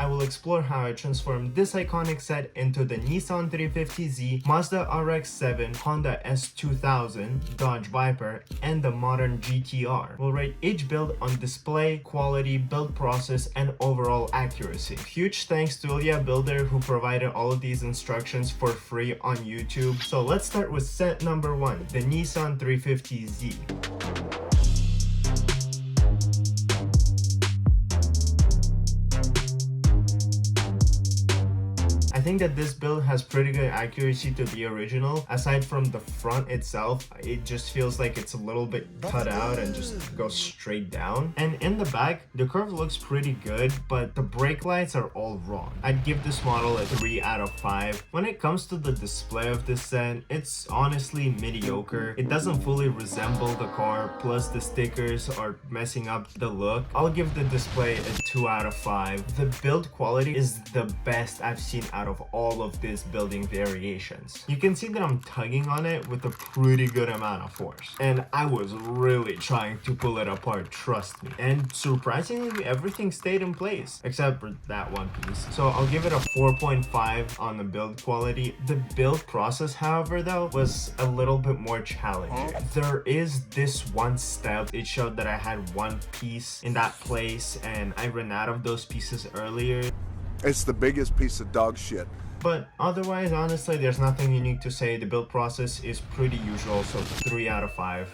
I will explore how I transformed this iconic set into the Nissan 350Z, Mazda RX7, Honda S2000, Dodge Viper, and the modern GTR. We'll rate each build on display, quality, build process, and overall accuracy. Huge thanks to Ilya Builder who provided all of these instructions for free on YouTube. So let's start with set number 1, the Nissan 350Z. I think that this build has pretty good accuracy to the original. Aside from the front itself, it just feels like it's a little bit cut out and just goes straight down. And in the back, the curve looks pretty good, but the brake lights are all wrong. I'd give this model a 3 out of 5. When it comes to the display of this set, it's honestly mediocre. It doesn't fully resemble the car, plus the stickers are messing up the look. I'll give the display a 2 out of 5. The build quality is the best I've seen out of all of these building variations. You can see that I'm tugging on it with a pretty good amount of force, and I was really trying to pull it apart, trust me. And surprisingly, everything stayed in place except for that one piece. So I'll give it a 4.5 on the build quality. The build process, however, though, was a little bit more challenging. There is this one step. It showed that I had one piece in that place and I ran out of those pieces earlier. It's the biggest piece of dog shit. But otherwise, honestly, there's nothing unique to say. The build process is pretty usual, so 3 out of 5.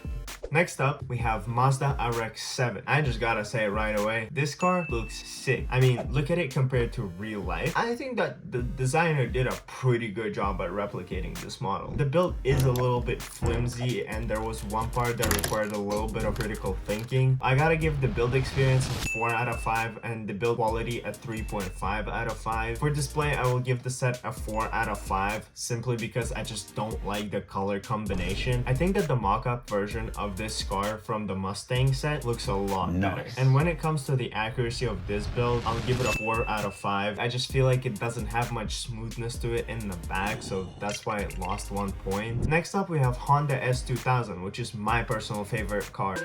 Next up, we have Mazda RX7. I just gotta say right away, this car looks sick. I mean, look at it compared to real life. I think that the designer did a pretty good job at replicating this model. The build is a little bit flimsy, and there was one part that required a little bit of critical thinking. I gotta give the build experience a 4 out of 5 and the build quality a 3.5 out of 5. For display, I will give the set a 4 out of 5 simply because I just don't like the color combination. I think that the mock-up version of this car from the Mustang set looks a lot better. And when it comes to the accuracy of this build, I'll give it a 4 out of 5. I just feel like it doesn't have much smoothness to it in the back, so that's why it lost 1 point. Next up, we have Honda S2000, which is my personal favorite car.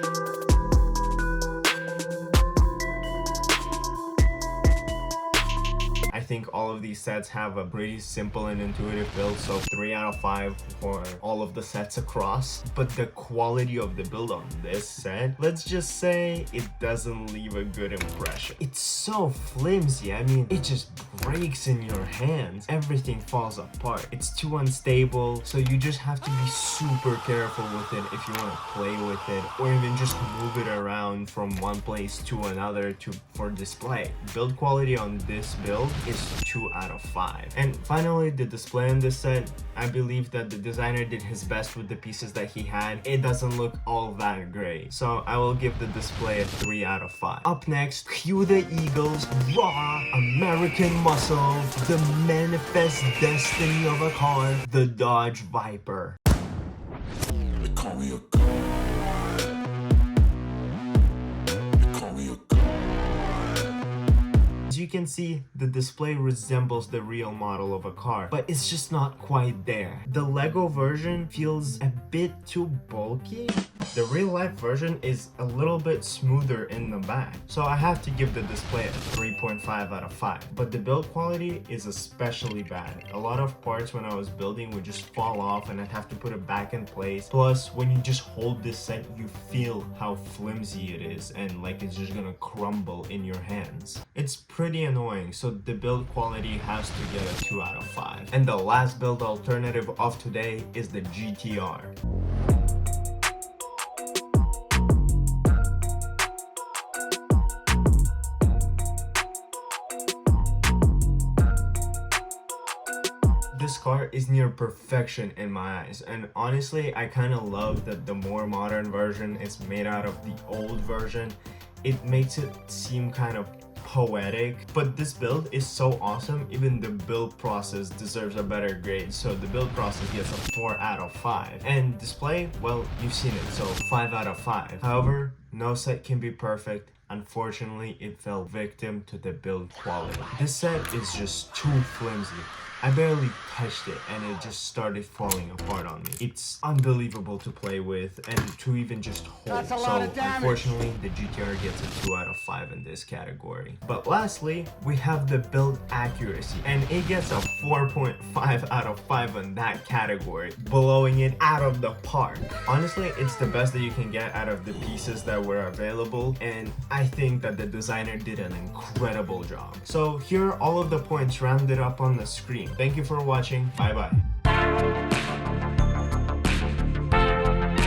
I think all of these sets have a pretty simple and intuitive build, so 3 out of 5 for all of the sets across. But the quality of the build on this set, let's just say it doesn't leave a good impression. It's so flimsy. I mean, it just breaks in your hands. Everything falls apart. It's too unstable, so you just have to be super careful with it if you want to play with it, or even just move it around from one place to another for display. Build quality on this build is 2 out of 5. And finally, the display on this set, I believe that the designer did his best with the pieces that he had. It doesn't look all that great, so I will give the display a 3 out of 5. Up next, cue the Eagles, raw American muscle, the manifest destiny of a car, the Dodge Viper. They call me a god. They call me a god. As you can see, the display resembles the real model of a car, but it's just not quite there. The Lego version feels a bit too bulky. The real life version is a little bit smoother in the back, so I have to give the display a 3.5 out of 5. But the build quality is especially bad. A lot of parts when I was building would just fall off and I'd have to put it back in place. Plus, when you just hold this set, you feel how flimsy it is and like it's just gonna crumble in your hands. It's pretty annoying, so the build quality has to get a 2 out of 5. And the last build alternative of today is the GTR. This car is near perfection in my eyes, and honestly, I kind of love that the more modern version is made out of the old version. It makes it seem kind of poetic, but this build is so awesome, even the build process deserves a better grade, so the build process gets a 4 out of 5. And display, well, you've seen it, so 5 out of 5. However, no set can be perfect. Unfortunately, it fell victim to the build quality. This set is just too flimsy. I barely touched it and it just started falling apart on me. It's unbelievable to play with and to even just hold. So unfortunately, the GTR gets a 2 out of 5 in this category. But lastly, we have the build accuracy, and it gets a 4.5 out of 5 in that category, blowing it out of the park. Honestly, it's the best that you can get out of the pieces that were available, and I think that the designer did an incredible job. So here are all of the points rounded up on the screen. Thank you for watching. Bye bye.